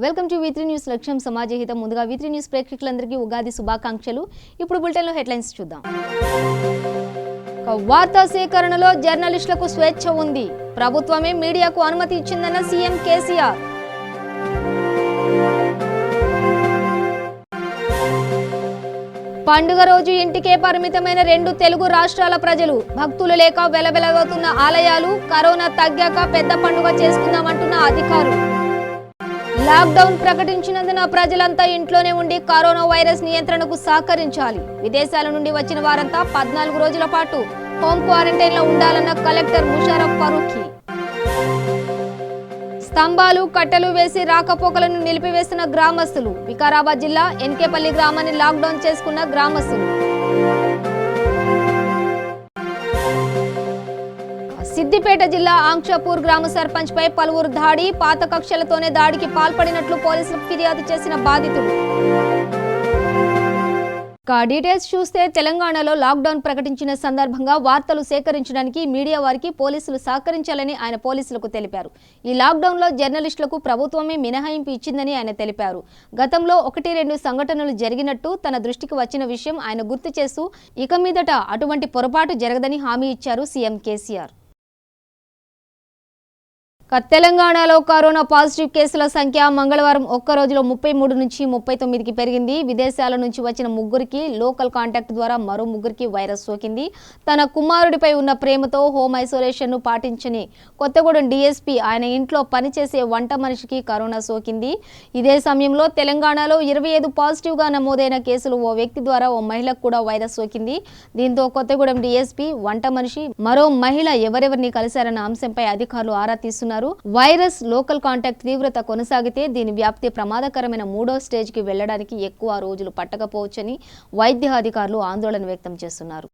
Welcome to V3 news లక్ష్యం సమాజహితం. ముందుగా V3 news ప్రేక్షకులందరికీ ఉగాది శుభాకాంక్షలు. ఇప్పుడు బులెటిన్ లో హెడ్లైన్స్ చూద్దాం. వార్తా సేకరణలో జర్నలిస్టులకు స్వేచ్ఛ ఉంది. ప్రభుత్వమే మీడియాకు అనుమతి ఇచ్చిందన్న సీఎం కేసీఆర్. పండుగ రోజు ఇంటికే పరిమితమైన 2 తెలుగు రాష్ట్రాల ప్రజలు. భక్తులు లేక వెలవెలవుతున్న ఆలయాలు. కరోనా తగ్గాక పెద్ద పండుగ చేసుకుందామంటున్న అధికారులు. లాక్డౌన్ ప్రకటించినందున ప్రజలంతా ఇంట్లోనే ఉండి కరోనా వైరస్ నియంత్రణకు సహకరించాలి. విదేశాల నుండి వచ్చిన వారంతా 14 రోజుల పాటు హోం క్వారంటైన్ లో ఉండాలన్న కలెక్టర్ ముషరఫ్ ఫరూఖీ. స్తంభాలు కట్టెలు వేసి రాకపోకలను నిలిపివేస్తున్న గ్రామస్తులు. వికారాబాద్ జిల్లా ఎన్కేపల్లి గ్రామాన్ని లాక్డౌన్ చేసుకున్న గ్రామస్తులు. సిద్దిపేట జిల్లా ఆంక్షపూర్ గ్రామ సర్పంచ్ పై పలువురు దాడి. పాత కక్షలతోనే దాడికి పాల్పడినట్లు పోలీసులకు ఫిర్యాదు చేసిన బాధితులు. డీటెయిల్స్ చూస్తే తెలంగాణలో లాక్డౌన్ ప్రకటించిన సందర్భంగా వార్తలు సేకరించడానికి మీడియా వారికి పోలీసులు సహకరించాలని ఆయన పోలీసులకు తెలిపారు. ఈ లాక్డౌన్ లో జర్నలిస్టులకు ప్రభుత్వమే మినహాయింపు ఇచ్చిందని ఆయన తెలిపారు. గతంలో 1-2 సంఘటనలు జరిగినట్టు తన దృష్టికి వచ్చిన విషయం ఆయన గుర్తు చేస్తూ ఇక మీదట అటువంటి పొరపాటు జరగదని హామీ ఇచ్చారు సీఎం కేసీఆర్. తెలంగాణలో కరోనా పాజిటివ్ కేసుల సంఖ్య మంగళవారం ఒక్క రోజులో 33 నుంచి 39కి పెరిగింది. విదేశాల నుంచి వచ్చిన 3కి లోకల్ కాంటాక్ట్ ద్వారా మరో 3కి వైరస్ సోకింది. తన కుమారుడిపై ఉన్న ప్రేమతో హోమ్ ఐసోలేషన్ ను పాటించని కొత్తగూడెం డీఎస్పీ ఆయన ఇంట్లో పనిచేసే వంట మనిషికి కరోనా సోకింది. ఇదే సమయంలో తెలంగాణలో 25 పాజిటివ్ గా నమోదైన కేసులు ఓ వ్యక్తి ద్వారా ఓ మహిళకు కూడా వైరస్ సోకింది. దీంతో కొత్తగూడెం డీఎస్పీ, వంట మనిషి, మరో మహిళ ఎవరెవరిని కలిశారన్న అంశంపై అధికారులు ఆరా తీస్తున్నారు. వైరస్ లోకల్ కాంటాక్ట్ తీవ్రత కొనసాగితే దీని వ్యాప్తి ప్రమాదకరమైన 3వ స్టేజ్కి వెళ్లడానికి ఎక్కువ రోజులు పట్టకపోవచ్చని వైద్య అధికారులు ఆందోళన వ్యక్తం చేస్తున్నారు.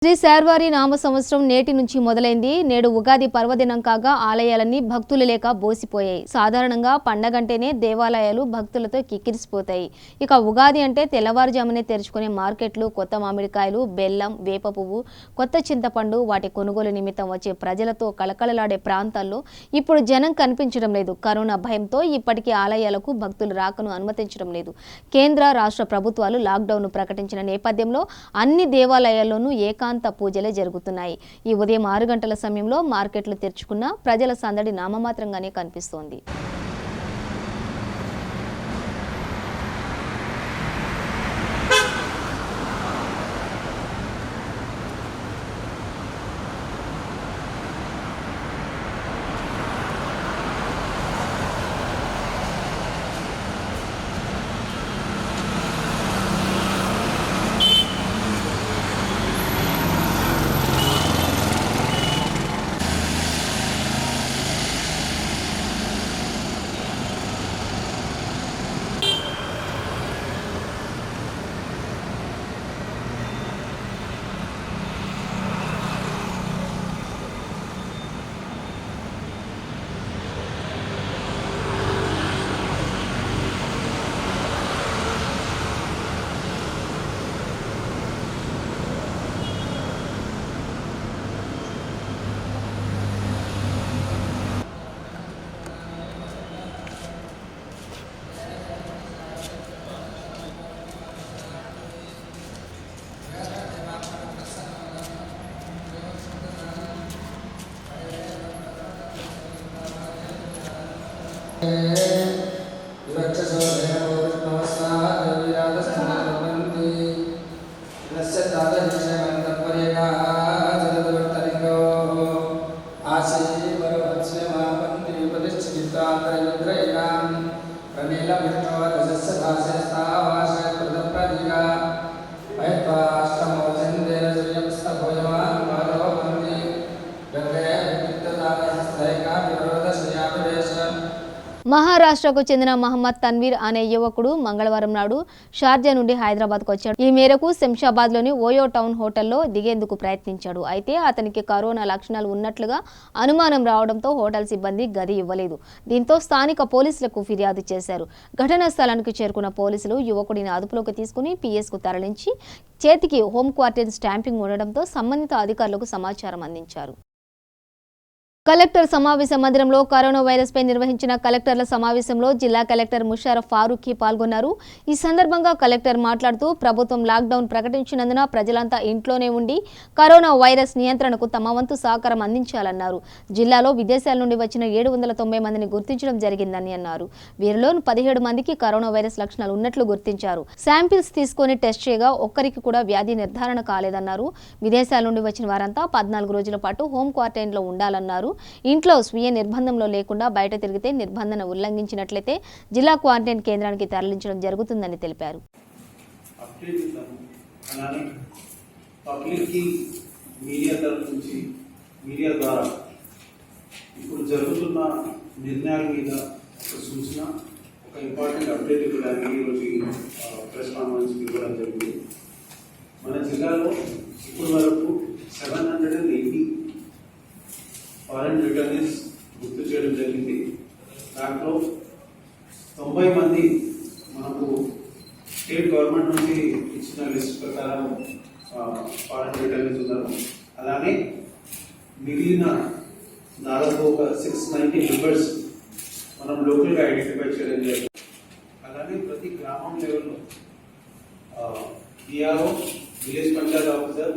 శ్రీ శార్వారి నామ సంవత్సరం నేటి నుంచి మొదలైంది. నేడు ఉగాది పర్వదినం కాగా ఆలయాలన్నీ భక్తులు లేక బోసిపోయాయి. సాధారణంగా పండగంటేనే దేవాలయాలు భక్తులతో కిక్కిరిసిపోతాయి. ఇక ఉగాది అంటే తెల్లవారుజామునే తెరుచుకునే మార్కెట్లు, కొత్త మామిడికాయలు, బెల్లం, వేప పువ్వు, కొత్త చింతపండు, వాటి కొనుగోలు నిమిత్తం వచ్చే ప్రజలతో కళకళలాడే ప్రాంతాల్లో ఇప్పుడు జనం కనిపించడం లేదు. కరోనా భయంతో ఇప్పటికీ ఆలయాలకు భక్తులు రాకను అనుమతించడం లేదు. కేంద్ర, రాష్ట్ర ప్రభుత్వాలు లాక్డౌన్ ప్రకటించిన నేపథ్యంలో అన్ని దేవాలయాల్లోనూ ఏకాంత పూజలే జరుగుతున్నాయి. ఈ ఉదయం 6 గంటల సమయంలో మార్కెట్లు తెరుచుకున్న ప్రజల సందడి నామమాత్రంగానే కనిపిస్తోంది. మహారాష్ట్రకు చెందిన మహమ్మద్ తన్వీర్ అనే యువకుడు మంగళవారం నాడు షార్జా నుండి హైదరాబాద్కు వచ్చాడు. ఈ మేరకు శంషాబాద్లోని ఓయో టౌన్ హోటల్లో దిగేందుకు ప్రయత్నించాడు. అయితే అతనికి కరోనా లక్షణాలు ఉన్నట్లుగా అనుమానం రావడంతో హోటల్ సిబ్బంది గది ఇవ్వలేదు. దీంతో స్థానిక పోలీసులకు ఫిర్యాదు చేశారు. ఘటనా స్థలానికి చేరుకున్న పోలీసులు యువకుడిని అదుపులోకి తీసుకుని పిఎస్కు తరలించి చేతికి హోమ్ క్వారంటైన్ స్టాంపింగ్ ఉండడంతో సంబంధిత అధికారులకు సమాచారం అందించారు. కలెక్టర్ సమావేశ మందిరంలో కరోనా వైరస్ పై నిర్వహించిన కలెక్టర్ల సమావేశంలో జిల్లా కలెక్టర్ ముషారఫ్ ఫారూఖీ పాల్గొన్నారు. ఈ సందర్భంగా కలెక్టర్ మాట్లాడుతూ ప్రభుత్వం లాక్డౌన్ ప్రకటించినందున ప్రజలంతా ఇంట్లోనే ఉండి కరోనా వైరస్ నియంత్రణకు తమ వంతు సహకారం అందించాలన్నారు. జిల్లాలో విదేశాల నుండి వచ్చిన 790 మందిని గుర్తించడం జరిగిందని అన్నారు. వీరిలో 17 మందికి కరోనా వైరస్ లక్షణాలు ఉన్నట్లు గుర్తించారు. శాంపిల్స్ తీసుకొని టెస్ట్ చేయగా ఒక్కరికి కూడా వ్యాధి నిర్ధారణ కాలేదన్నారు. విదేశాల నుండి వచ్చిన వారంతా 14 రోజుల పాటు హోం క్వారంటైన్ లో ఉండాలన్నారు. ఇంట్లో స్వీయ నిర్బంధంలో లేకుండా బయట తిరిగితే నిర్బంధన ఉల్లంఘించినట్లయితే జిల్లా క్వారంటైన్ కేంద్రానికి తరలించడం జరుగుతుందని తెలిపారు. మీడియా ద్వారా ఇప్పుడు జరుగుతున్న నిర్ణయాల మీద ఒక సూచన, ఒక ఇంపార్టెంట్ అప్డేట్ ఇవ్వడానికి ఈరోజు ప్రెస్ కాన్ఫరెన్స్ ఇవ్వడం జరిగింది. మన జిల్లాలో ఇప్పటి వరకు 780 ఫారెన్ రిటర్నీస్ గుర్తు చేయడం జరిగింది. దాంట్లో 90 మంది మనకు స్టేట్ గవర్నమెంట్ నుంచి ఇచ్చిన లిస్ట్ ప్రకారం ఫారెన్ రిటర్నీస్ ఉన్నారు. అలానే మిగిలిన దాదాపు ఒక 690 మెంబర్స్ మనం లోకల్గా ఐడెంటిఫై చేయడం జరిగింది. అలానే ప్రతి గ్రామం లెవెల్లో DRO, village Panchayat officer,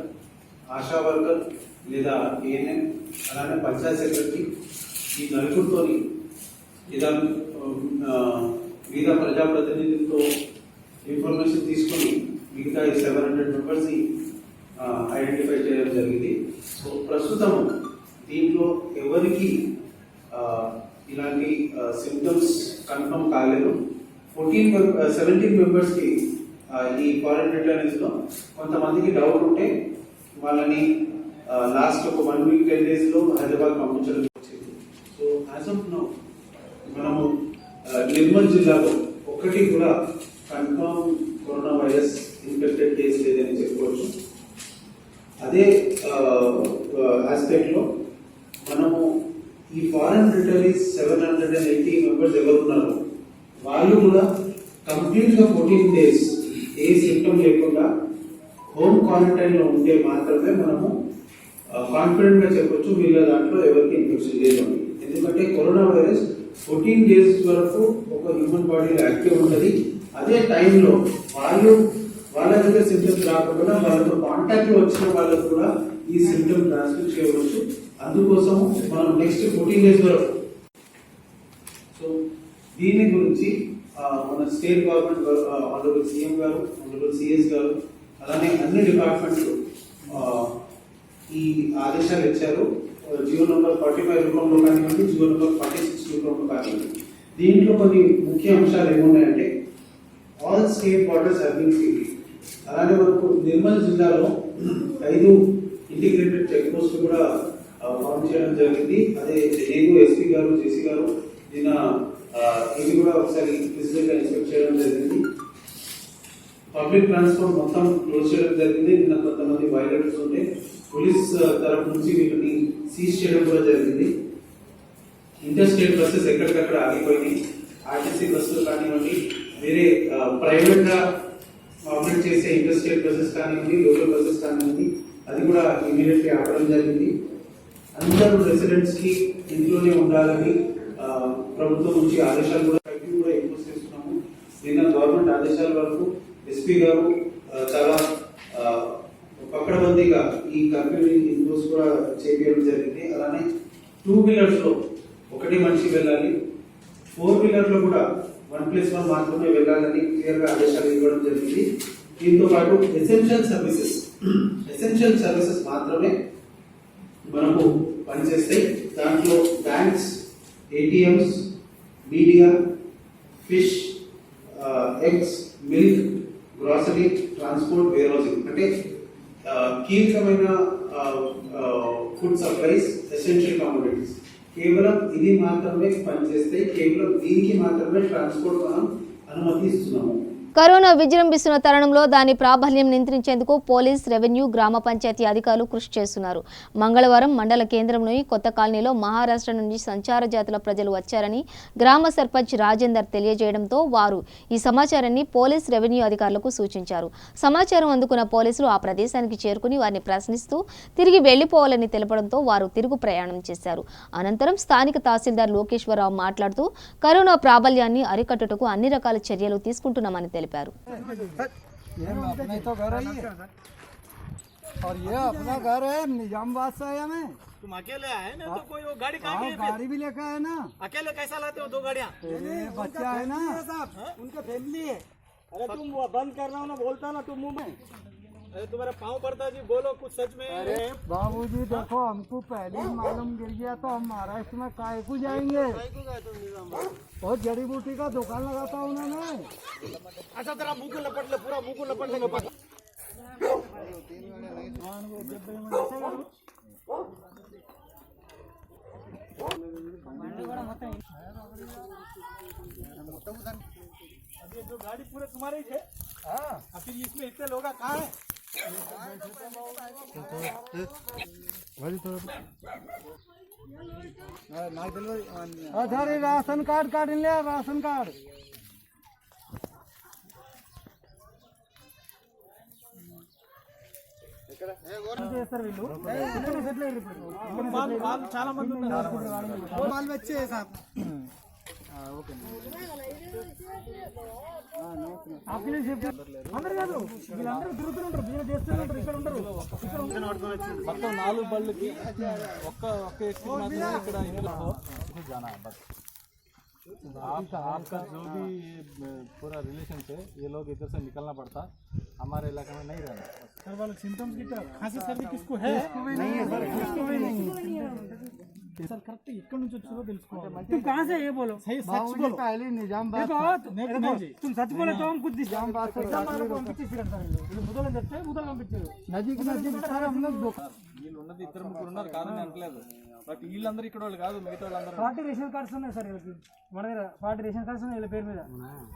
ASHA worker లేదా ఏఎన్ఎం, అలానే పంచాయత్ సెక్రటరీ, ఈ నలుగురితోని లేదా మిగతా ప్రజాప్రతినిధులతో ఇన్ఫర్మేషన్ తీసుకొని మిగతా ఈ 700 మెంబర్స్ని ఐడెంటిఫై చేయడం జరిగింది. సో ప్రస్తుతం దీంట్లో ఎవరికి ఇలాంటి సిమ్టమ్స్ కన్ఫర్మ్ కాలేదు. 17 మెంబర్స్కి ఈ ఫారెన్ రిటర్నీస్లో కొంతమందికి డౌట్ ఉంటే వాళ్ళని లాస్ట్ ఒక 1 వీక్ 10 days లో హైదరాబాద్ పంపించడం వచ్చింది. సో యాజ్ ఆఫ్ నౌ మనము నిర్మల్ జిల్లాలో ఒక్కటి కూడా confirm corona virus infected case లేదని చెప్పుకోవచ్చు. అదే ఆస్పెక్ట్ లో మనము ఈ ఫారెన్ రిటర్నీస్ 780 మెంబర్స్ ఎవరున్నారో వాళ్ళు కూడా కంప్లీట్ గా 14 days ఏ సిమ్టమ్ లేకుండా హోమ్ క్వారంటైన్ లో ఉంటే మాత్రమే మనము కాన్ఫిడెంట్ గా చెప్పొచ్చు వీళ్ళ దాంట్లో ఎవరికి ఇన్ఫెక్షన్ లేదు అని. ఎందుకంటే కరోనా వైరస్ 14 days వరకు ఒక హ్యూమన్ బాడీలో యాక్టివ్ ఉంటుంది. అదే టైంలో వాళ్ళ దగ్గర సిమ్టమ్స్ రాకుండా వాళ్ళతో కాంటాక్ట్ లో వచ్చిన వాళ్ళకు కూడా ఈ సిమ్టమ్ ట్రాన్స్మిట్ చేయవచ్చు. అందుకోసం మనం నెక్స్ట్ 14 days వరకు సో దీని గురించి మన స్టేట్ గవర్నమెంట్ ఆనరబుల్ సీఎం గారు, ఆనరబుల్ సిఎస్ గారు, అలానే అన్ని డిపార్ట్మెంట్లు ఈ ఆదేశాలు ఇచ్చారు. జియో నంబర్ 45 రూపంలో కానివ్వండి, జియో నంబర్ 46 రూపంలో కానివ్వండి. దీంట్లో కొన్ని ముఖ్య అంశాలు ఏమున్నాయంటే all state borders have been sealed. అలానే మనకు నిర్మల్ జిల్లాలో 5 ఇంటిగ్రేటెడ్ చెక్ పోస్ట్ కూడా ఫామ్ చేయడం జరిగింది. అదే నేను ఎస్పీ గారు, జేసీ గారు నిన్న ఇది కూడా ఒకసారి ఫిజికల్ గా ఇన్స్పెక్ట్ చేయడం జరిగింది. పబ్లిక్ ట్రాన్స్పోర్ట్ మొత్తం క్లోజ్ చేయడం జరిగింది. నిన్న కొంతమంది వైలేటర్స్ ఉంటే పోలీస్ తరఫు నుంచి వీటిని సీజ్ చేయడం కూడా జరిగింది. ఇంటర్ స్టేట్ బస్సెస్ ఎక్కడికక్కడ ఆగిపోయినాయి. ఆర్టీసీ బస్సులు కానివ్వండి, వేరే ప్రైవేట్ గా ఆపరేట్ చేసే ఇంటర్ స్టేట్ బస్సెస్ కానివ్వండి, లోకల్ బస్సెస్ కానివ్వండి, అది కూడా ఇమీడియట్లీ ఆపడం జరిగింది. అందరూ రెసిడెంట్స్ కి ఇంట్లోనే ఉండాలని ప్రభుత్వం నుంచి ఆదేశాలు కూడా ఇంపోజ్ చేస్తున్నాము. నిన్న గవర్నమెంట్ ఆదేశాల వరకు ఎస్పీ గారు చాలా పకడ్బందీగా ఈ కర్ఫ్యూని ఇంపోజ్ కూడా చేయడం జరిగింది. అలానే 2 wheelers లో ఒకటి మనిషి వెళ్ళాలి, 4 wheeler లో కూడా 1+1 మాత్రమే వెళ్ళాలని క్లియర్ గా ఆదేశాలు ఇవ్వడం జరిగింది. దీంతో పాటు ఎసెన్షియల్ సర్వీసెస్ మాత్రమే మనకు పనిచేస్తాయి. దాంట్లో banks, ATMs, media, fish, eggs, milk, grocery, transport, warehousing అంటే కీలకమైన ఫుడ్ సప్లైస్, ఎసెన్షియల్ కమోడిటీస్ కేవలం ఇది మాత్రమే పనిచేస్తాయి. కేవలం దీనికి మాత్రమే ట్రాన్స్పోర్ట్ మనం అనుమతి ఇస్తున్నాము. కరోనా విజృంభిస్తున్న తరుణంలో దాని ప్రాబల్యం నియంత్రించేందుకు పోలీస్, రెవెన్యూ, గ్రామ పంచాయతీ అధికారులు కృషి చేస్తున్నారు. మంగళవారం మండల కేంద్రంలోని కొత్త కాలనీలో మహారాష్ట్ర నుంచి సంచార జాతుల ప్రజలు వచ్చారని గ్రామ సర్పంచ్ రాజేందర్ తెలియజేయడంతో వారు ఈ సమాచారాన్ని పోలీస్, రెవెన్యూ అధికారులకు సూచించారు. సమాచారం అందుకున్న పోలీసులు ఆ ప్రదేశానికి చేరుకుని వారిని ప్రశ్నిస్తూ తిరిగి వెళ్లిపోవాలని తెలపడంతో వారు తిరుగు ప్రయాణం చేశారు. అనంతరం స్థానిక తహసీల్దార్ లోకేశ్వరరావు మాట్లాడుతూ కరోనా ప్రాబల్యాన్ని అరికట్టుటకు అన్ని రకాల చర్యలు తీసుకుంటున్నామని తెలిపారు. और ये अपना घर है, निजामाबाद से आया मैं। तुम अकेले आए ना तो कोई वो गाड़ी कहाँ गई? गाड़ी भी लेकर आए ना। अकेले कैसा लाते हो 2 गाड़ियाँ? बच्चा है ना, उनका फैमिली है। अरे तुम वो बंद करना हो ना, बोलता ना तुम मुंह में। अरे तुम्हारा पाँव पड़ता जी, बोलो कुछ सच में। अरे बाबूजी देखो, हमको पहले ही मालूम गिर गया तो हम महाराष्ट्र में काहे को जाएंगे। और जड़ी बूटी का दुकान लगाता हूँ ना मैं। अच्छा तेरा मुंह को लपट ले, पूरा मुंह को लपट ले, लपट। अभी जो गाड़ी पूरे तुम्हारे ही थे। हाँ, फिर इसमें इतने लोग कहाँ हैं? अरे राशन कार्ड काट लिया, राशन कार्ड। చాలా మంది ఉన్నారు. వాళ్ళు వచ్చే సార్ అందరు కాదు, వీళ్ళందరూ తిరుగుతుంటారు, బిజినెస్ చేస్తుంటారు, ఇక్కడ ఉంటారు. మొత్తం 4 బళ్ళకి ఒక్క వ్యక్తి మాత్రమే ఇక్కడ ఇంట్లో जाना है बस। आपका जो भी पूरा रिलेशन है, ये लोग इधर से निकलना पड़ता, हमारे इलाके में नहीं रहना। सर वाले सिम्टम्स की खांसी सर्दी किसको है? नहीं है सर, किसको भी नहीं है सर। करेक्ट ఇక్కడ నుంచి వచ్చారో తెలుసుకోవాలి. तुम कहाँ से ये बोलो? सही सच बोलो. पहले निजामाबाद तुम सच बोले तो हम खुद निजामाबाद से ముదలం చెప్తే ముదలం పంపించారు. नजीक नजीक सारे हम लोग వీళ్ళు ఉన్నది 2-3 ఉన్నారు, కాదని అనట్లేదు. బట్ వీళ్ళందరూ ఇక్కడ వాళ్ళు కాదు, మిగతా వాళ్ళందరూ 40 రేషన్ కార్డ్స్ ఉన్నాయి సార్ వీళ్ళకి. మన దగ్గర 40 రేషన్ కార్డ్స్ ఉన్నాయి వీళ్ళ పేరు మీద.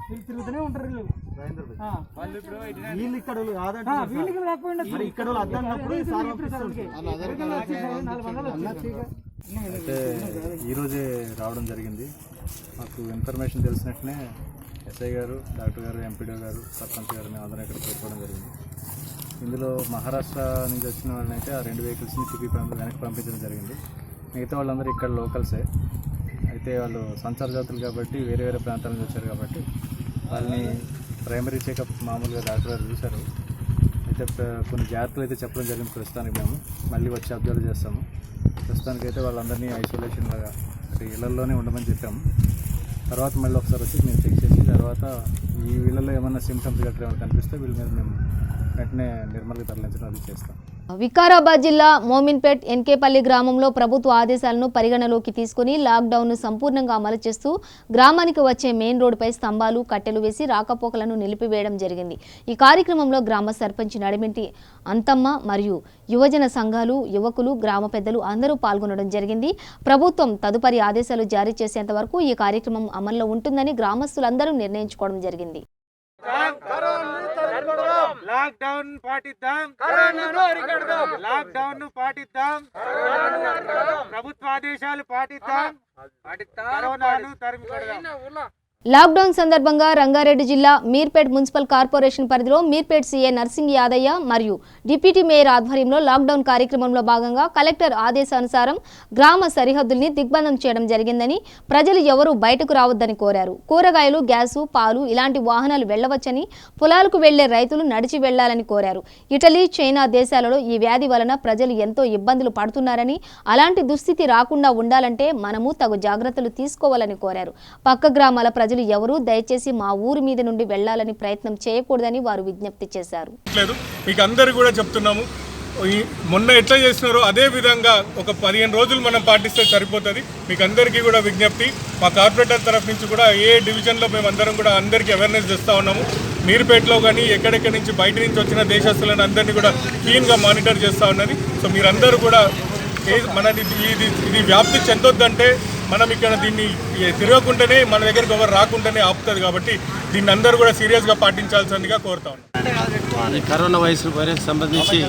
వీళ్ళు తిరుగుతూనే ఉంటారు వీళ్ళు. వాళ్ళు ఇప్పుడు వీళ్ళు ఇక్కడ కాదంటే వీళ్ళకి రాకపోయినా ఇక్కడ అయితే ఈరోజే రావడం జరిగింది. మాకు ఇన్ఫర్మేషన్ తెలిసినట్టునే ఎస్ఐ గారు, డాక్టర్ గారు, ఎంపీడీ గారు, సర్పంచ్ గారు మేము అందరం ఇక్కడ చేరుకోవడం జరిగింది. ఇందులో మహారాష్ట్ర నుంచి వచ్చిన వాళ్ళని అయితే ఆ 2 వెహికల్స్ని తిప్పి వెనక్కి పంపించడం జరిగింది. మిగతా వాళ్ళందరూ ఇక్కడ లోకల్సే. అయితే వాళ్ళు సంచార జాతులు కాబట్టి వేరే వేరే ప్రాంతాల నుంచి వచ్చారు కాబట్టి వాళ్ళని ప్రైమరీ చెకప్ మామూలుగా డాక్టర్ గారు చూశారు. అయితే కొన్ని జాగ్రత్తలు అయితే చెప్పడం జరిగింది. ప్రస్తుతానికి మేము మళ్ళీ వచ్చి అబ్జర్వ్ చేస్తాము. ప్రస్తుతానికైతే వాళ్ళందరినీ ఐసోలేషన్ లాగా అంటే ఇళ్లలోనే ఉండమని చెప్పాము. తర్వాత మళ్ళీ ఒకసారి వచ్చి మేము చెక్ చేసి తర్వాత ఈ వీళ్ళలో ఏమైనా సిమ్టమ్స్ గట్రా ఏమైనా కనిపిస్తే వీళ్ళ మీద మేము వెంటనే నిర్మల్గా తరలించడం అది చేస్తాం. వికారాబాద్ జిల్లా మోమిన్పేట్ ఎన్కేపల్లి గ్రామంలో ప్రభుత్వ ఆదేశాలను పరిగణలోకి తీసుకుని లాక్డౌన్ను సంపూర్ణంగా అమలు చేస్తూ గ్రామానికి వచ్చే మెయిన్ రోడ్డుపై స్తంభాలు, కట్టెలు వేసి రాకపోకలను నిలిపివేయడం జరిగింది. ఈ కార్యక్రమంలో గ్రామ సర్పంచ్ నడిమింటి అంతమ్మ మరియు యువజన సంఘాలు, యువకులు, గ్రామ పెద్దలు అందరూ పాల్గొనడం జరిగింది. ప్రభుత్వం తదుపరి ఆదేశాలు జారీ చేసేంత వరకు ఈ కార్యక్రమం అమల్లో ఉంటుందని గ్రామస్తులందరూ నిర్ణయించుకోవడం జరిగింది. లాక్డౌన్ పాటిద్దాం, లాక్డౌన్ పాటిద్దాం, ప్రభుత్వ ఆదేశాలు పాటిద్దాం, కరోనాను తరిమి కొడదాం. లాక్డౌన్ సందర్భంగా రంగారెడ్డి జిల్లా మీర్పేట్ మున్సిపల్ కార్పొరేషన్ పరిధిలో మీర్పేట్ సీఏ నర్సింగ్ యాదయ్య మరియు డిప్యూటీ మేయర్ ఆధ్వర్యంలో లాక్డౌన్ కార్యక్రమంలో భాగంగా కలెక్టర్ ఆదేశానుసారం గ్రామ సరిహద్దుల్ని దిగ్బంధం చేయడం జరిగిందని, ప్రజలు ఎవరూ బయటకు రావద్దని కోరారు. కూరగాయలు, గ్యాసు, పాలు ఇలాంటి వాహనాలు వెళ్లవచ్చని, పొలాలకు వెళ్లే రైతులు నడిచి వెళ్లాలని కోరారు. ఇటలీ, చైనా దేశాలలో ఈ వ్యాధి వలన ప్రజలు ఎంతో ఇబ్బందులు పడుతున్నారని, అలాంటి దుస్థితి రాకుండా ఉండాలంటే మనము తగు జాగ్రత్తలు తీసుకోవాలని కోరారు. పక్క గ్రామాల ప్రజలు ఎవరు దయచేసి మా ఊరి మీద నుండి వెళ్లాలని ప్రయత్నం చేయకూడదని వారు విజ్ఞప్తి చేశారు. మీకు అందరూ కూడా చెప్తున్నాము, మొన్న ఎట్లా చేసినారో అదే విధంగా ఒక 15 రోజులు మనం పాటిస్తే సరిపోతుంది. మీకు అందరికీ కూడా విజ్ఞప్తి, మా కార్పొరేటర్ తరఫు నుంచి కూడా ఏ డివిజన్లో మేము అందరం కూడా అందరికీ అవేర్నెస్ చేస్తూ ఉన్నాము. మీర్పేటలో కానీ ఎక్కడెక్కడి నుంచి బయట నుంచి వచ్చిన దేశస్తులను అందరినీ కూడా క్లీన్గా మానిటర్ చేస్తూ ఉన్నది. సో మీరందరూ కూడా మనది ఇది వ్యాప్తి చెందొద్దంటే మనం ఇక్కడ దీన్ని తిరగకుండానే మన దగ్గరికి ఎవరు రాకుండానే ఆపుతుంది. కాబట్టి దీన్ని అందరూ కూడా సీరియస్గా పాటించాల్సిందిగా కోరుతా ఉన్నాం. ఈ కరోనా వైరస్ సంబంధించి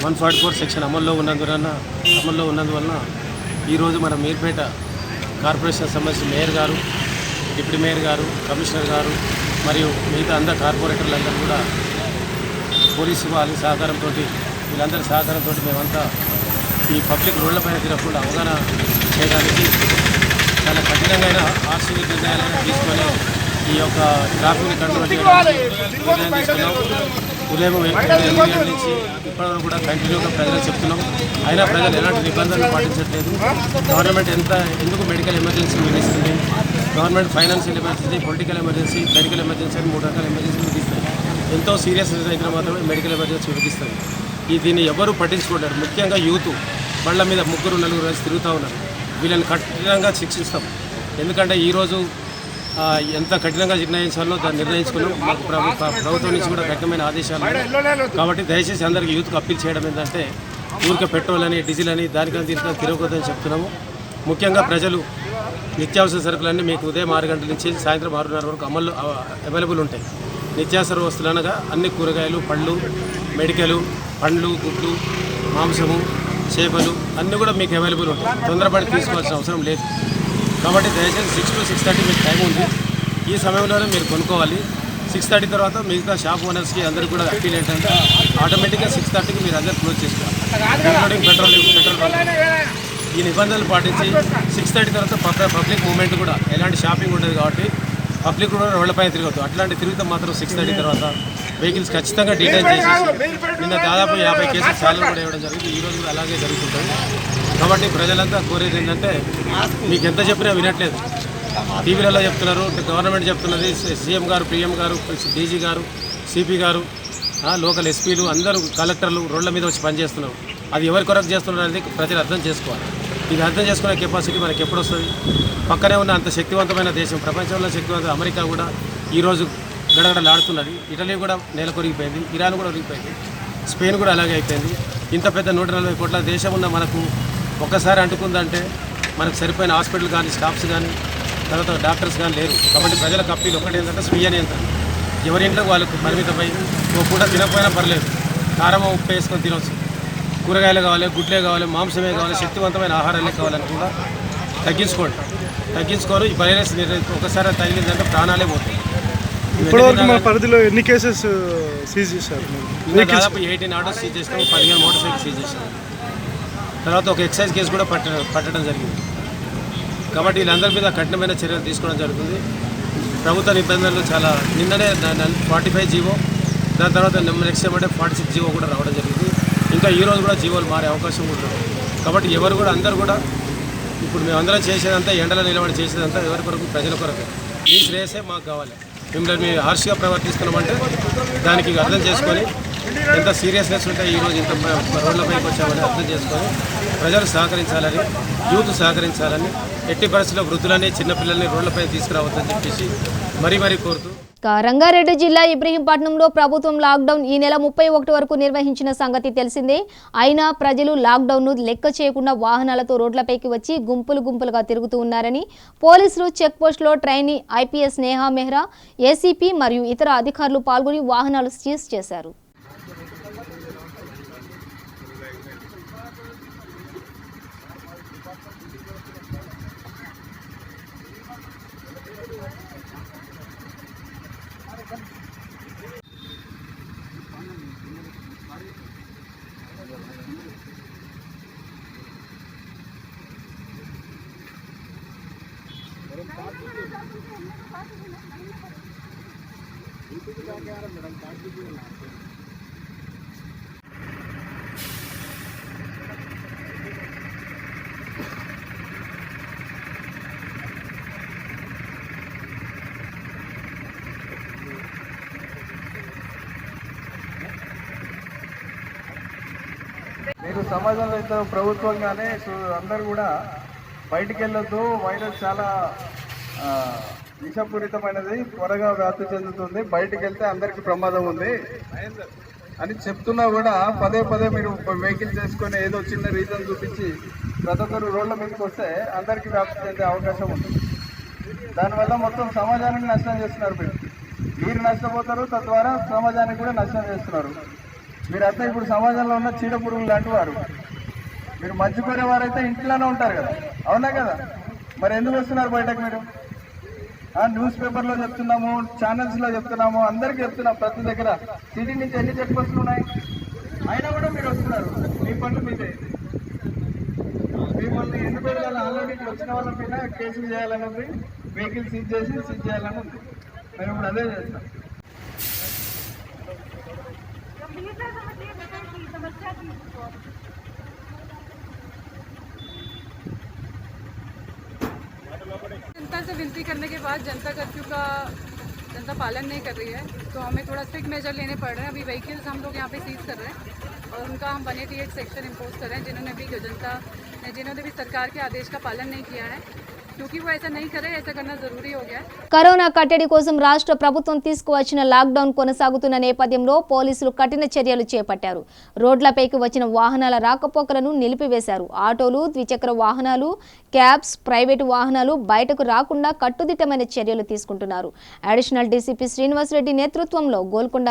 144 సెక్షన్ అమల్లో ఉన్నందువలన ఈరోజు మన మీర్పేట కార్పొరేషన్ సంబంధించి మేయర్ గారు, డిప్యూటీ మేయర్ గారు, కమిషనర్ గారు మరియు మిగతా అందరు కార్పొరేటర్లందరూ కూడా పోలీసు వాళ్ళ సహకారంతో, వీళ్ళందరి సహకారంతో మేమంతా ఈ పబ్లిక్ రోడ్లపైన తిరగకుండా అవగాహన చేయడానికి చాలా కఠినంగా ఆర్సీ నిర్ణయాలను తీసుకొని ఈ యొక్క ట్రాఫిక్ని కంట్రోల్ చేయడానికి నిర్ణయం తీసుకున్నాం. ఉదయం 8 గంటల నుంచి ఇప్పటివరకు కూడా కంటిన్యూగా ప్రజలకు చెప్తున్నాం. అయినా ప్రజలు ఎలాంటి నిబంధనలు పాటించట్లేదు. గవర్నమెంట్ ఎందుకు మెడికల్ ఎమర్జెన్సీ విధిస్తుంది, government financial emergency, political emergency, medical emergency అని 3 రకాల ఎమర్జెన్సీ విధిస్తాయి. ఎంతో సీరియస్ అయితే మాత్రమే మెడికల్ ఎమర్జెన్సీ విధిస్తుంది. దీన్ని ఎవరు పట్టించుకుంటారు. ముఖ్యంగా యూత్ బళ్ళ మీద 3-4 రోజు తిరుగుతూ ఉన్నారు. వీళ్ళని కఠినంగా శిక్షిస్తాం. ఎందుకంటే ఈరోజు ఎంత కఠినంగా నిర్ణయించాలో దాన్ని నిర్ణయించుకున్నాం. మాకు ప్రభుత్వం నుంచి కూడా కఠినమైన ఆదేశాలు. కాబట్టి దయచేసి అందరికీ యూత్కి అప్పీల్ చేయడం ఏంటంటే ఊరికే పెట్రోల్ అని, డీజిల్ అని దానికని దీనికని తిరగకూడదని చెప్తున్నాము. ముఖ్యంగా ప్రజలు నిత్యావసర సరుకులన్నీ మీకు ఉదయం 6 గంటల నుంచి సాయంత్రం 6:30 వరకు అమల్లో అవైలబుల్ ఉంటాయి. నిత్యావసర వస్తువులు అనగా అన్ని కూరగాయలు, పళ్ళు, మెడికల్, పండ్లు, గుడ్లు, మాంసము, చేపలు అన్నీ కూడా మీకు అవైలబుల్ ఉంటాయి. తొందరపడి తీసుకోవాల్సిన అవసరం లేదు. కాబట్టి దయచేసి 6 to 6:30 మీకు టైం ఉంది. ఈ సమయంలోనే మీరు కొనుక్కోవాలి. 6:30 తర్వాత మిగతా షాప్ ఓనర్స్కి అందరికీ కూడా అప్పీల్ ఏంటంటే ఆటోమేటిక్గా 6:30కి మీరు అందరూ క్లోజ్ చేసుకోవాలి. ఇంక్లూడింగ్ పెట్రోల్ ఈ నిబంధనలు పాటించి 6:30 తర్వాత పబ్లిక్ మూవ్మెంట్ కూడా ఎలాంటి షాపింగ్ ఉండదు. కాబట్టి పబ్లిక్ కూడా రోడ్లపైన తిరగద్దు. అట్లాంటి తిరిగితే మాత్రం 6:30 తర్వాత వెహికల్స్ ఖచ్చితంగా డిటైన్ చేసేసి నిన్న దాదాపు 50 కేసులు చాలా కూడా ఇవ్వడం జరిగింది. ఈరోజు కూడా అలాగే జరుగుతుంటుంది. కాబట్టి ప్రజలంతా కోరేది ఏంటంటే మీకు ఎంత చెప్పినా వినట్లేదు. టీవీలలో చెప్తున్నారు, గవర్నమెంట్ చెప్తున్నది, సీఎం గారు, పిఎం గారు, డీజీ గారు, సిపి గారు, లోకల్ ఎస్పీలు అందరూ కలెక్టర్లు రోడ్ల మీద వచ్చి పనిచేస్తున్నారు. అది ఎవరి కొరకు చేస్తున్నారు అనేది ప్రజలు అర్థం చేసుకోవాలి. ఇది అర్థం చేసుకునే కెపాసిటీ మనకి ఎప్పుడు వస్తుంది? పక్కనే ఉన్న అంత శక్తివంతమైన దేశం, ప్రపంచంలో శక్తివంతమైన అమెరికా కూడా ఈరోజు గడగడలాడుతున్నది. ఇటలీ కూడా నేల కొరిగిపోయింది, ఇరాన్ కూడా ఒరిగిపోయింది, స్పెయిన్ కూడా అలాగే అయిపోయింది. ఇంత పెద్ద 140 కోట్ల దేశం ఉన్న మనకు ఒక్కసారి అంటుకుందంటే మనకు సరిపోయిన హాస్పిటల్ కానీ, స్టాఫ్స్ కానీ, తర్వాత డాక్టర్స్ కానీ లేరు. కాబట్టి ప్రజలకు అప్పీల్ ఒకటి ఏంటంటే స్వీయ నియంత్రణ. ఎవరి ఇంట్లో వాళ్ళకు పరిమితమై ఓ పూట తినకపోయినా పర్లేదు, కారం ఉప్పు వేసుకొని తినవచ్చు. కూరగాయలు కావాలి, గుడ్లే కావాలి, మాంసమే కావాలి, శక్తివంతమైన ఆహారాలే కావాలని కూడా తగ్గించుకోరు. ఈ వైరస్ ఒకసారి తగిలిందంటే ప్రాణాలే పోతాయి. ఇప్పటివరకు మన పరిధిలో ఎన్ని కేసెస్ సీజ్ చేశారు? దాదాపు 18 ఆటోస్ సీజ్ చేసినాము, 15 మోటార్ సైకిల్ సీజ్ చేసినాము. తర్వాత ఒక ఎక్సైజ్ కేసు కూడా పట్టడం జరిగింది. కాబట్టి వీళ్ళందరి మీద కఠినమైన చర్యలు తీసుకోవడం జరుగుతుంది. ప్రభుత్వ నిబంధనలు చాలా నిన్ననే 45 జీవో, దాని తర్వాత నెక్స్ట్ ఏమంటే 46 జీవో కూడా రావడం జరిగింది. ఇంకా ఈరోజు కూడా జీవోలు మారే అవకాశం కూడా ఉంది. కాబట్టి ఎవరు కూడా అందరూ కూడా ఇప్పుడు మేమందరం చేసేదంతా ఎండలో నిలబడి చేసేదంతా ఎవరి కొరకు? ప్రజల కొరకు. మీ శ్రేయసే మాకు కావాలి. మిమ్మల్ని మేము హార్ష్గా ప్రవర్తిస్తున్నామంటే దానికి అర్థం చేసుకొని ఎంత సీరియస్నెస్ ఉంటే ఈరోజు ఇంత రోడ్లపైకి వచ్చామని అర్థం చేసుకొని ప్రజలు సహకరించాలని, యూత్ సహకరించాలని, ఎట్టి పరిస్థితుల్లో వృద్ధులని, చిన్నపిల్లల్ని రోడ్లపై తీసుకురావద్దని చెప్పేసి మరీ కోరుతూ. రంగారెడ్డి జిల్లా ఇబ్రహీంపట్నంలో ప్రభుత్వం లాక్డౌన్ ఈ నెల 31 వరకు నిర్వహించిన సంగతి తెలిసిందే. అయినా ప్రజలు లాక్డౌన్ను లెక్క చేయకుండా వాహనాలతో రోడ్లపైకి వచ్చి గుంపులుగా తిరుగుతూ ఉన్నారని పోలీసులు చెక్పోస్టులో trainee IPS Neha Mehra, ACP మరియు ఇతర అధికారులు పాల్గొని వాహనాలు సీజ్ చేశారు. మీరు సమాజంలో ఇతర ప్రభుత్వంగానే అందరూ కూడా బయటికి వెళ్ళొద్దు, వైరస్ చాలా విషపూరితమైనది, త్వరగా వ్యాప్తి చెందుతుంది, బయటికి వెళ్తే అందరికీ ప్రమాదం ఉంది, అని చెప్తున్నా కూడా పదే పదే మీరు వెహికల్ చేసుకొని ఏదో చిన్న రీజన్ చూపించి ప్రతి ఒక్కరు రోడ్ల మీదకి వస్తే అందరికీ వ్యాప్తి చెందే అవకాశం ఉంటుంది. దానివల్ల మొత్తం సమాజానికి నష్టం చేస్తున్నారు. మీరు నష్టపోతారు, తద్వారా సమాజానికి కూడా నష్టం చేస్తున్నారు. మీరంతా ఇప్పుడు సమాజంలో ఉన్న చీడ పురుగులు లాంటి వారు. మీరు మర్చిపోయిన వారైతే ఇంట్లోనే ఉంటారు కదా, అవునా కదా? మరి ఎందుకు వస్తున్నారు బయటకు? మీరు న్యూస్ పేపర్లో చెప్తున్నాము, ఛానల్స్లో చెప్తున్నాము, అందరికీ చెప్తున్నాం. ప్రతి దగ్గర సిటీ నుంచి ఎన్ని చెక్ పోస్టులు ఉన్నాయి, అయినా కూడా మీరు వస్తున్నారు. మీ పనులు మీదే. మిమ్మల్ని ఎందుకు వెళ్ళాలి? ఆల్రెడీ ఇక్కడ వచ్చిన వాళ్ళ పైన కేసులు చేయాలని ఉంది, వెహికల్ సీజ్ చేయాలని ఉంది. మేము ఇప్పుడు అదే చేస్తాం. जनता से विनती करने के बाद जनता कर्फ्यू का जनता पालन नहीं कर रही है, तो हमें थोड़ा स्ट्रिक्ट मेजर लेने पड़ रहे हैं. अभी व्हीकल्स हम लोग यहाँ पे सीज कर रहे हैं और उनका हम 188 सेक्शन इम्पोज कर रहे हैं जिन्होंने भी सरकार के आदेश का पालन नहीं किया है, क्योंकि वो ऐसा नहीं करे. ऐसा करना जरूरी हो गया है. కరోనా కట్టడి కోసం రాష్ట్ర ప్రభుత్వం తీసుకువచ్చిన లాక్డౌన్ కొనసాగుతున్న నేపథ్యంలో పోలీసులు కఠిన చర్యలు చేపట్టారు. రోడ్లపైకి వచ్చిన వాహనాల రాకపోకలను నిలిపివేశారు. ఆటోలు, ద్విచక్ర వాహనాలు, క్యాబ్స్, ప్రైవేటు వాహనాలు బయటకు రాకుండా కట్టుదిట్టమైన చర్యలు తీసుకుంటున్నారు. అడిషనల్ డీసీపీ శ్రీనివాసరెడ్డి నేతృత్వంలో గోల్కొండ,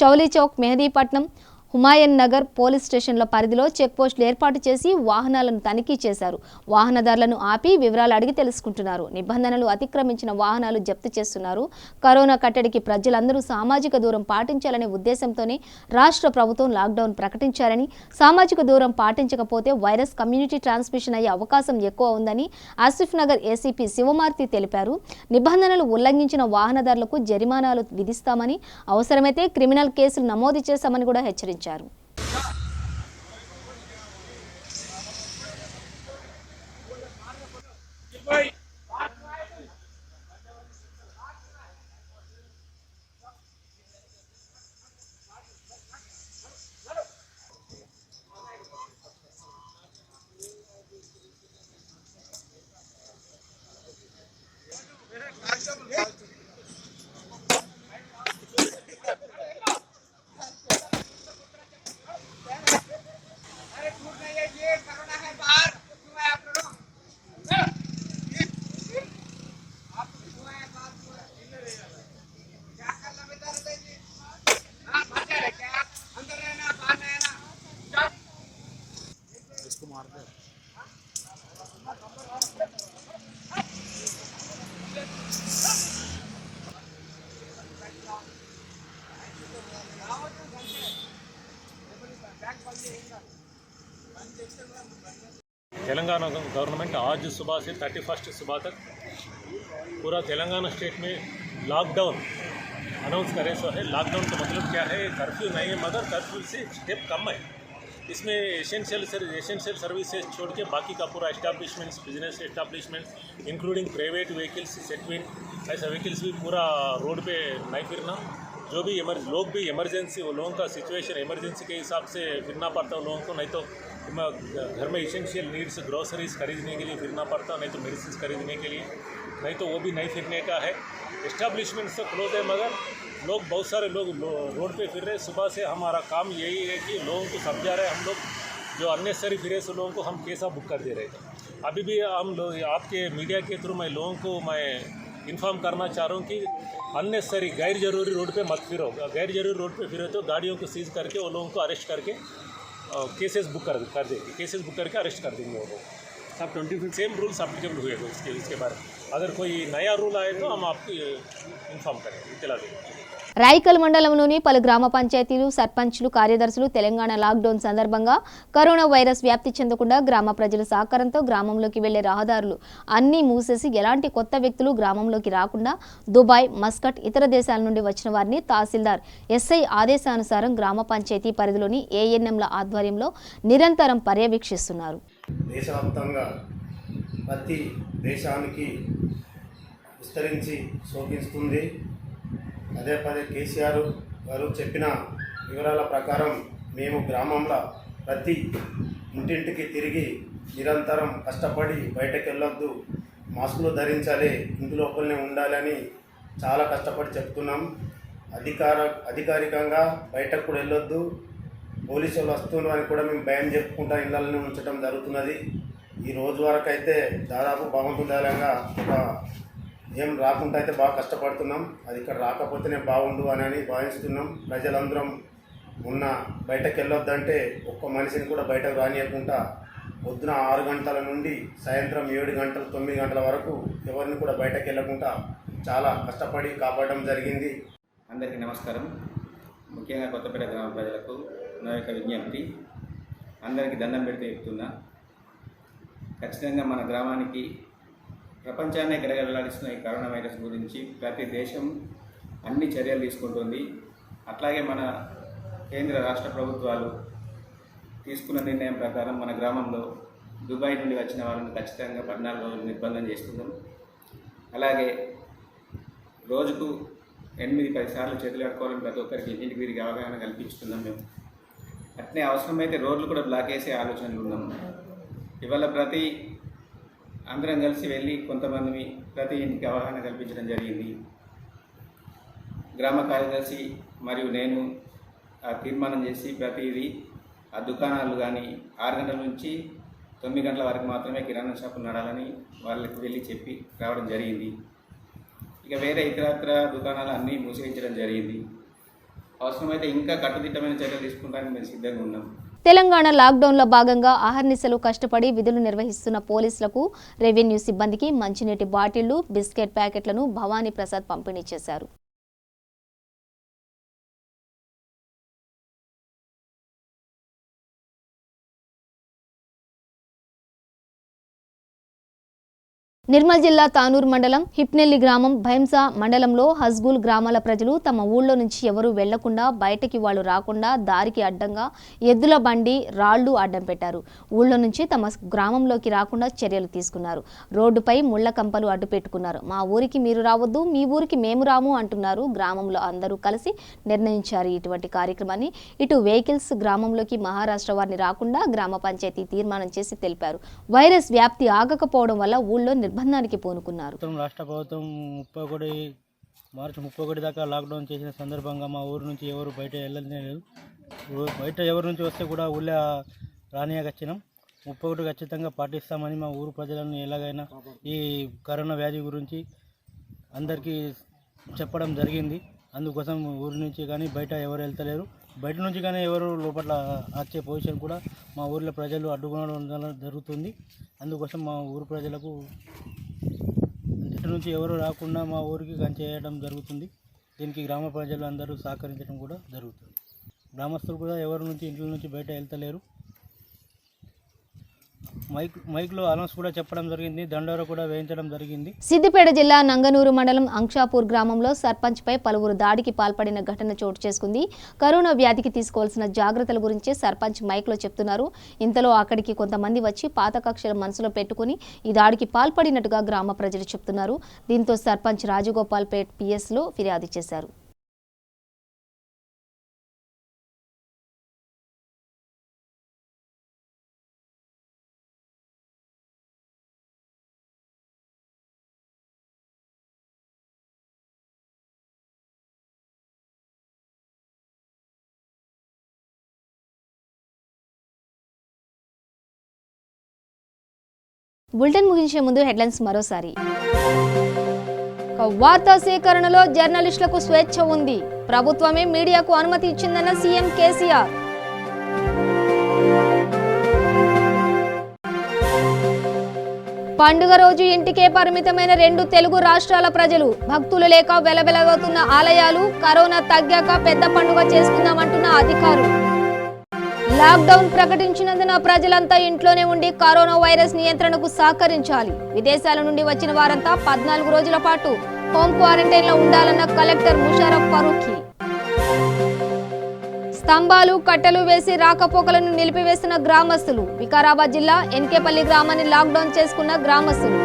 చౌలీ చౌక్, మెహదీపట్నం, హుమాయన్ నగర్ పోలీస్ స్టేషన్ల పరిధిలో చెక్ పోస్టులు ఏర్పాటు చేసి వాహనాలను తనిఖీ చేశారు. వాహనదారులను ఆపి వివరాలు అడిగి తెలుసుకుంటున్నారు. నిబంధనలు అతిక్రమించిన వాహనాలు జప్తు చేస్తున్నారు. కరోనా కట్టడికి ప్రజలందరూ సామాజిక దూరం పాటించాలనే ఉద్దేశంతోనే రాష్ట్ర ప్రభుత్వం లాక్డౌన్ ప్రకటించారని, సామాజిక దూరం పాటించకపోతే వైరస్ కమ్యూనిటీ ట్రాన్స్మిషన్ అయ్యే అవకాశం ఎక్కువ ఉందని ఆసిఫ్ నగర్ ఏసీపీ శివమార్తి తెలిపారు. నిబంధనలు ఉల్లంఘించిన వాహనదారులకు జరిమానాలు విధిస్తామని, అవసరమైతే క్రిమినల్ కేసులు నమోదు చేశామని కూడా హెచ్చరించారు. तेलंगाना गवर्नमेंट आज सुबह से 31 सुबह तक पूरा तेलंगाना स्टेट में लॉकडाउन अनाउंस करे सो है. लॉकडाउन का मतलब क्या है? कर्फ्यू नहीं है, मगर कर्फ्यू से स्टेप कम है. इसमें एसेंशियल सर्विसेज छोड़ के बाकी का पूरा establishments, business establishments including private vehicles, सेटविन ऐसा व्हीकल्स भी पूरा रोड पे नहीं फिरना. जो भी लोग भी इमरजेंसी, वो लोगों का सिचुएशन इमरजेंसी के हिसाब से फिरना पड़ता है लोगों को. नहीं तो घर में इसेंशियल नीड्स ग्रोसरीज खरीदने के लिए फिरना पड़ता, नहीं तो मेडिसिन खरीदने के लिए, नहीं तो वो भी नहीं फिरने का है. एस्टैब्लिशमेंट्स तो क्लोज है, मगर लोग बहुत सारे लोग रोड पे फिर रहे. सुबह से हमारा काम यही है कि लोगों को समझा रहे. हम लोग जो अननेसेसरी फिरे सो लोगों को हम केसा बुक कर दे रहे थे. अभी भी हम लोग आपके मीडिया के थ्रू मैं लोगों को इन्फॉर्म करना चाह रहा हूँ कि अननेसेसरी गैर जरूरी रोड पे मत फिरो. गैर जरूरी रोड पे फिरो तो गाड़ियों को सीज करके वो लोगों को अरेस्ट करके केसेस बुक कर देंगे. केसेस बुक करके अरेस्ट कर देंगे वो लोग. सब 25 सेम रूल्स अप्लीकेबल हुए इसके बारे में. अगर कोई नया रूल आए तो हम आपको इन्फॉर्म करेंगे, इत्तला देंगे. రాయికల్ మండలంలోని పలు గ్రామ పంచాయతీలు, సర్పంచ్లు, కార్యదర్శులు తెలంగాణ లాక్డౌన్ సందర్భంగా కరోనా వైరస్ వ్యాప్తి చెందకుండా గ్రామ ప్రజల సహకారంతో గ్రామంలోకి వెళ్లే రహదారులు అన్నీ మూసేసి ఎలాంటి కొత్త వ్యక్తులు గ్రామంలోకి రాకుండా దుబాయ్, మస్కట్, ఇతర దేశాల నుండి వచ్చిన వారిని తహసీల్దార్ ఎస్ఐ ఆదేశానుసారం గ్రామ పంచాయతీ పరిధిలోని ఏఎన్ఎంల ఆధ్వర్యంలో నిరంతరం పర్యవేక్షిస్తున్నారు. దేశవ్యాప్తంగా ప్రతి దేశానికి విస్తరించి సోకిస్తుంది. అదే పదే కేసీఆర్ గారు చెప్పిన వివరాల ప్రకారం మేము గ్రామంలో ప్రతి ఇంటింటికి తిరిగి నిరంతరం కష్టపడి బయటకు వెళ్ళొద్దు, మాస్కులు ధరించాలి, ఇంటి లోపలనే ఉండాలని చాలా కష్టపడి చెప్తున్నాం. అధికారికంగా బయటకు కూడా వెళ్ళొద్దు, పోలీసు వాళ్ళు వస్తున్నారు అని కూడా మేము భయం చెప్పుకుంటా ఇళ్ళని ఉంచడం జరుగుతున్నది. ఈ రోజు వరకు అయితే దాదాపు భగవంతుదాలంగా ఒక ఏం రాకుండా అయితే బాగా కష్టపడుతున్నాం. అది ఇక్కడ రాకపోతేనే బాగుండు అని భావిస్తున్నాం. ప్రజలందరం ఉన్న బయటకు వెళ్ళొద్దంటే ఒక్క మనిషిని కూడా బయటకు రానియకుండా పొద్దున 6 గంటల నుండి సాయంత్రం 7 గంటలు 9 గంటల వరకు ఎవరిని కూడా బయటకు వెళ్ళకుండా చాలా కష్టపడి కాపాడడం జరిగింది. అందరికీ నమస్కారం. ముఖ్యంగా కొత్తపేట గ్రామ ప్రజలకు నా యొక్క విజ్ఞప్తి, అందరికీ దండం పెడితే చెప్తున్నా, ఖచ్చితంగా మన గ్రామానికి ప్రపంచాన్నే గడగడలాడిస్తున్న ఈ కరోనా వైరస్ గురించి ప్రతి దేశం అన్ని చర్యలు తీసుకుంటుంది. అట్లాగే మన కేంద్ర రాష్ట్ర ప్రభుత్వాలు తీసుకున్న నిర్ణయం ప్రకారం మన గ్రామంలో దుబాయ్ నుండి వచ్చిన వాళ్ళని ఖచ్చితంగా 14 రోజులు నిర్బంధం చేస్తున్నాం. అలాగే రోజుకు 8-10 సార్లు చేతులు కట్టుకోవాలని ప్రతి ఒక్కరికి ఇంటికి తిరిగి అవగాహన కల్పిస్తున్నాం. మేము అట్నే అవసరమైతే రోడ్లు కూడా బ్లాక్ చేసే ఆలోచనలు ఉన్నాం. ఇవాళ అందరం కలిసి వెళ్ళి కొంతమంది ప్రతి ఇంటికి అవగాహన కల్పించడం జరిగింది. గ్రామ కార్యదర్శి మరియు నేను తీర్మానం చేసి ప్రతిదీ ఆ దుకాణాలు కానీ 6 గంటల నుంచి 9 గంటల వరకు మాత్రమే కిరాణా షాపులు నడాలని వాళ్ళకి వెళ్ళి చెప్పి రావడం జరిగింది. ఇక వేరే ఇతరత్ర దుకాణాలు అన్నీ మూసివేయించడం జరిగింది. అవసరమైతే ఇంకా కట్టుదిట్టమైన చర్యలు తీసుకుంటానికి మేము సిద్ధంగా ఉన్నాం. తెలంగాణ లాక్డౌన్లో భాగంగా అహర్నిశలు కష్టపడి విధులు నిర్వహిస్తున్న పోలీసులకు, రెవెన్యూ సిబ్బందికి మంచినీటి బాటిళ్లు, బిస్కెట్ ప్యాకెట్లను భవానీ ప్రసాద్ పంపిణీ చేశారు. నిర్మల్ జిల్లా తానూరు మండలం హిప్నెల్లి గ్రామం, భైంసా మండలంలో హస్గూల్ గ్రామాల ప్రజలు తమ ఊళ్ళో నుంచి ఎవరూ వెళ్లకుండా, బయటకి వాళ్ళు రాకుండా దారికి అడ్డంగా ఎద్దుల బండి, రాళ్లు అడ్డం పెట్టారు. ఊళ్ళో నుంచి తమ గ్రామంలోకి రాకుండా చర్యలు తీసుకున్నారు. రోడ్డుపై ముళ్ల కంపలు అడ్డు పెట్టుకున్నారు. మా ఊరికి మీరు రావద్దు, మీ ఊరికి మేము రాము అంటున్నారు. గ్రామంలో అందరూ కలిసి నిర్ణయించారు ఇటువంటి కార్యక్రమాన్ని. ఇటు వెహికల్స్ గ్రామంలోకి మహారాష్ట్ర వారిని రాకుండా గ్రామ పంచాయతీ తీర్మానం చేసి తెలిపారు. వైరస్ వ్యాప్తి ఆగకపోవడం వల్ల ఊళ్ళో నిర్బంధానికి పూనుకున్నారు. రాష్ట్ర ప్రభుత్వం మార్చి 31 దాకా లాక్డౌన్ చేసిన సందర్భంగా మా ఊరు నుంచి ఎవరు బయట వెళ్ళలేదు. బయట ఎవరి నుంచి వస్తే కూడా ఊళ్ళో రానియకొచ్చినాం. 31 ఖచ్చితంగా పాటిస్తామని మా ఊరు ప్రజలను ఎలాగైనా ఈ కరోనా వ్యాధి గురించి అందరికీ చెప్పడం జరిగింది. అందుకోసం ఊరి నుంచి కానీ బయట ఎవరు వెళ్తలేరు. బయట నుంచి కానీ ఎవరు లోపల వచ్చే పొజిషన్ కూడా మా ఊర్లో ప్రజలు అడ్డుకోవడం జరుగుతుంది. అందుకోసం మా ఊరు ప్రజలకు ఇంటి నుంచి ఎవరు రాకుండా మా ఊరికి కంచేయడం జరుగుతుంది. దీనికి గ్రామ ప్రజలు అందరూ సహకరించడం కూడా జరుగుతుంది. గ్రామస్తులు కూడా ఎవరి నుంచి ఇంట్లో నుంచి బయట వెళ్తలేరు. మైక్లో అనౌన్స్ కూడా చెప్పడం జరిగింది. దండోర కూడా వేయించడం జరిగింది. సిద్దిపేట జిల్లా నంగనూరు మండలం అంక్షాపూర్ గ్రామంలో సర్పంచ్పై పలువురు దాడికి పాల్పడిన ఘటన చోటు చేసుకుంది. కరోనా వ్యాధికి తీసుకోవాల్సిన జాగ్రత్తల గురించి సర్పంచ్ మైక్లో చెప్తున్నారు. ఇంతలో అక్కడికి కొంతమంది వచ్చి పాత కక్షల మనసులో పెట్టుకుని ఈ దాడికి పాల్పడినట్టుగా గ్రామ ప్రజలు చెప్తున్నారు. దీంతో సర్పంచ్ రాజగోపాల్పేట్ పిఎస్లో ఫిర్యాదు చేశారు. బులెటిన్ ముగించే ముందు హెడ్లైన్స్ మరోసారి. వార్తా సేకరణలో జర్నలిస్టులకు స్వేచ్ఛ ఉంది. ప్రభుత్వమే మీడియాకు అనుమతి ఇచ్చిందన్న సీఎం కేసీఆర్. పండుగ రోజు ఇంటికే పరిమితమైన 2 తెలుగు రాష్ట్రాల ప్రజలు. భక్తులు లేక వెలవెలవుతున్న ఆలయాలు. కరోనా తగ్గాక పెద్ద పండుగ చేసుకుందామంటున్న అధికారులు. లాక్డౌన్ ప్రకటించినందున ప్రజలంతా ఇంట్లోనే ఉండి కరోనా వైరస్ నియంత్రణకు సహకరించాలి. విదేశాల నుండి వచ్చిన వారంతా 14 రోజుల పాటు హోమ్ క్వారంటైన్లో ఉండాలన్న కలెక్టర్ ముషారఫ్ ఫరూఖీ. స్తంభాలు, కట్టెలు వేసి రాకపోకలను నిలిపివేసిన గ్రామస్తులు. వికారాబాద్ జిల్లా ఎన్కేపల్లి గ్రామాన్ని లాక్డౌన్ చేసుకున్న గ్రామస్తులు.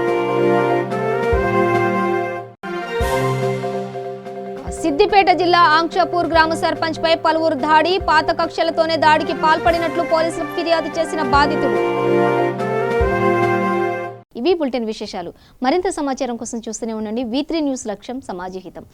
సిద్దిపేట జిల్లా ఆంక్షాపూర్ గ్రామ సర్పంచ్ పై పలువురు దాడి. పాత కక్షలతోనే దాడికి పాల్పడినట్లు పోలీసులకు ఫిర్యాదు చేసిన బాధితుడు. ఇవి బులెటిన్ విశేషాలు. మరింత సమాచారం కోసం చూస్తూనే ఉండండి. V3 న్యూస్, లక్ష్యం సమాజహితం.